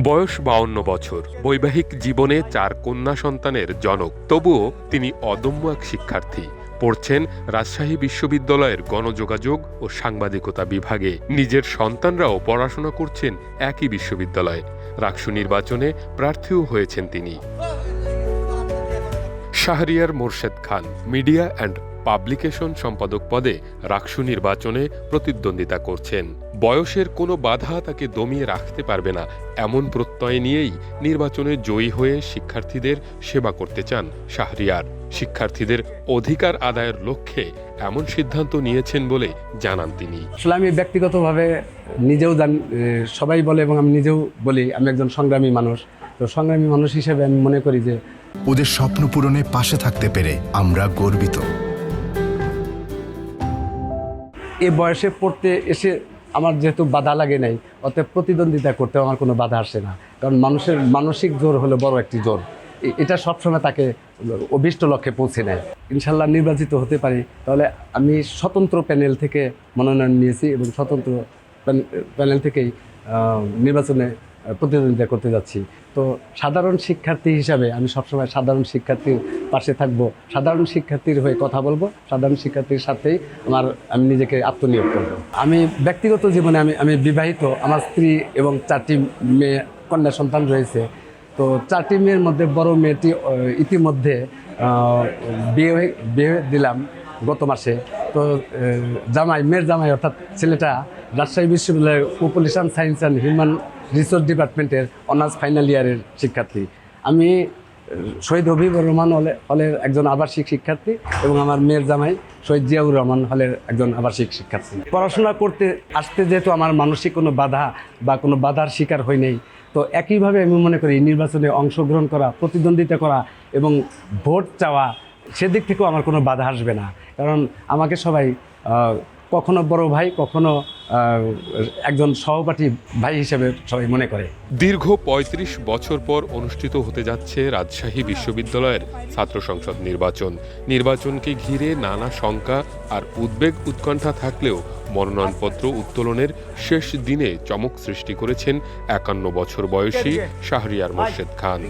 বয়স 52 বছর, বৈবাহিক জীবনে 4 কন্যা সন্তানের জনক। তবুও তিনি অদম্য এক শিক্ষার্থী। পড়ছেন রাজশাহী বিশ্ববিদ্যালয়ের গণযোগাযোগ ও সাংবাদিকতা বিভাগে। নিজের সন্তানরাও পড়াশোনা করছেন একই বিশ্ববিদ্যালয়ে। রাকসু নির্বাচনে প্রার্থীও হয়েছেন তিনি। শাহরিয়ার মোরশেদ খান মিডিয়া অ্যান্ড পাবলিকেশন সম্পাদক পদে রাকসু নির্বাচনে প্রতিদ্বন্দ্বিতা করছেন। বয়সের কোনো বাধা তাকে দমিয়ে রাখতে পারবে না, এমন প্রত্যয় নিয়েই নির্বাচনে জয়ী হয়ে শিক্ষার্থীদের সেবা করতে চান শাহরিয়ার। শিক্ষার্থীদের অধিকার আদায়ের লক্ষ্যে এমন সিদ্ধান্ত নিয়েছেন বলে জানান তিনি। আসলে আমি ব্যক্তিগতভাবে নিজেও সবাই বলে এবং আমি নিজেও বলি, আমি একজন সংগ্রামী মানুষ। তো সংগ্রামী মানুষ হিসেবে আমি মনে করি যে ওদের স্বপ্ন পূরণে পাশে থাকতে পেরে আমরা গর্বিত। এই বয়সে পড়তে এসে আমার যেহেতু বাধা লাগে নাই, অতএব প্রতিদ্বন্দ্বিতা করতেও আমার কোনো বাধা আসে না। কারণ মানুষের মানসিক জোর হলো বড় একটি জোর, এটা সবসময় তাকে অভীষ্ট লক্ষ্যে পৌঁছে নেয়। ইনশাল্লাহ নির্বাচিত হতে পারি, তাহলে আমি স্বতন্ত্র প্যানেল থেকে মনোনয়ন নিয়েছি এবং স্বতন্ত্র প্যানেল থেকেই নির্বাচনে প্রতিদ্বন্দ্বিতা করতে যাচ্ছি। তো সাধারণ শিক্ষার্থী হিসাবে আমি সবসময় সাধারণ শিক্ষার্থীর পাশে থাকব, সাধারণ শিক্ষার্থীর হয়ে কথা বলবো, সাধারণ শিক্ষার্থীর সাথেই আমি নিজেকে আত্মনিয়োগ করব। আমি ব্যক্তিগত জীবনে আমি বিবাহিত, আমার স্ত্রী এবং 4টি মেয়ে কন্যা সন্তান রয়েছে। তো 4টি মেয়ের মধ্যে বড় মেয়েটি ইতিমধ্যে বিয়ে দিলাম গত মাসে। তো মেয়ের জামাই অর্থাৎ ছেলেটা রাজশাহী বিশ্ববিদ্যালয়ের population science and human resource ডিপার্টমেন্টের অনার্স ফাইনাল ইয়ারের শিক্ষার্থী। আমি শহীদ হবিবুর রহমান হলের একজন আবাসিক শিক্ষার্থী এবং আমার মেয়ের জামাই শহীদ জিয়াউর রহমান হলের একজন আবাসিক শিক্ষার্থী। পড়াশোনা করতে আসতে যেহেতু আমার মানসিক কোনো বাধা বা কোনো বাধার শিকার হয় নাই, তো একইভাবে আমি মনে করি নির্বাচনে অংশগ্রহণ করা, প্রতিদ্বন্দ্বিতা করা এবং ভোট চাওয়া, সেদিক থেকেও আমার কোনো বাধা আসবে না। কারণ আমাকে সবাই কখনো বড় ভাই, কখনো একজন সহপাঠী ভাই হিসেবে সবাই মনে করে। দীর্ঘ ৩৫ বছর পর অনুষ্ঠিত হতে যাচ্ছে রাজশাহী বিশ্ববিদ্যালয়ের ছাত্র সংসদ নির্বাচনকে ঘিরে নানা শঙ্কা আর উদ্বেগ উৎকণ্ঠা থাকলেও মনোনয়নপত্র উত্তোলনের শেষ দিনে চমক সৃষ্টি করেছেন ৫১ বছর বয়সী শাহরিয়ার মোরশেদ খান।